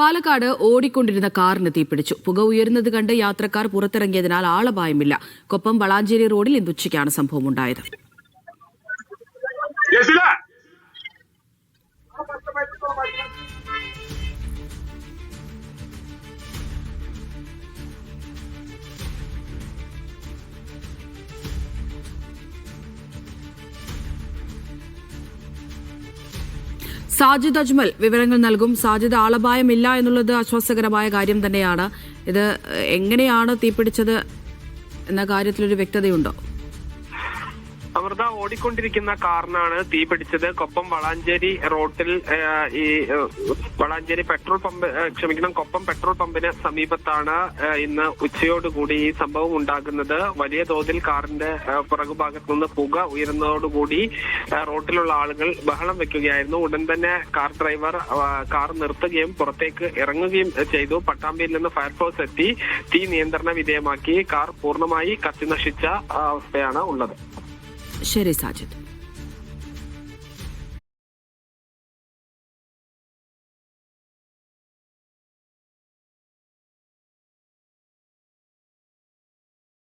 പാലക്കാട് ഓടിക്കൊണ്ടിരുന്ന കാറിന് തീപിടിച്ചു. പുക ഉയരുന്നത് കണ്ട് യാത്രക്കാർ പുറത്തിറങ്ങിയതിനാൽ ആളപായമില്ല. കൊപ്പം വളാഞ്ചേരി റോഡിൽ ഇന്ന് ഉച്ചയ്ക്കാണ് സംഭവമുണ്ടായത്. സാജിദ് അജ്മൽ വിവരങ്ങൾ നൽകും. സാജിദ്, ആളപായമില്ല എന്നുള്ളത് ആശ്വാസകരമായ കാര്യം തന്നെയാണ്. ഇത് എങ്ങനെയാണ് തീപിടിച്ചത് എന്ന കാര്യത്തിലൊരു വ്യക്തതയുണ്ടോ? അമൃത, ഓടിക്കൊണ്ടിരിക്കുന്ന കാറിനാണ് തീ പിടിച്ചത്. കൊപ്പം വളാഞ്ചേരി റോട്ടിൽ വളാഞ്ചേരി കൊപ്പം പെട്രോൾ പമ്പിന് സമീപത്താണ് ഇന്ന് ഉച്ചയോടുകൂടി ഈ സംഭവം ഉണ്ടാകുന്നത്. വലിയ തോതിൽ കാറിന്റെ പുറകുഭാഗത്തു നിന്ന് പുക ഉയരുന്നതോടുകൂടി റോട്ടിലുള്ള ആളുകൾ ബഹളം വെക്കുകയായിരുന്നു. ഉടൻ തന്നെ കാർ ഡ്രൈവർ കാർ നിർത്തുകയും പുറത്തേക്ക് ഇറങ്ങുകയും ചെയ്തു. പട്ടാമ്പിയിൽ നിന്ന് ഫയർഫോഴ്സ് എത്തി തീ നിയന്ത്രണ വിധേയമാക്കി. കാർ പൂർണ്ണമായി കത്തിനശിച്ച അവസ്ഥയാണ് ഉള്ളത്. ശരി സാജിദ്.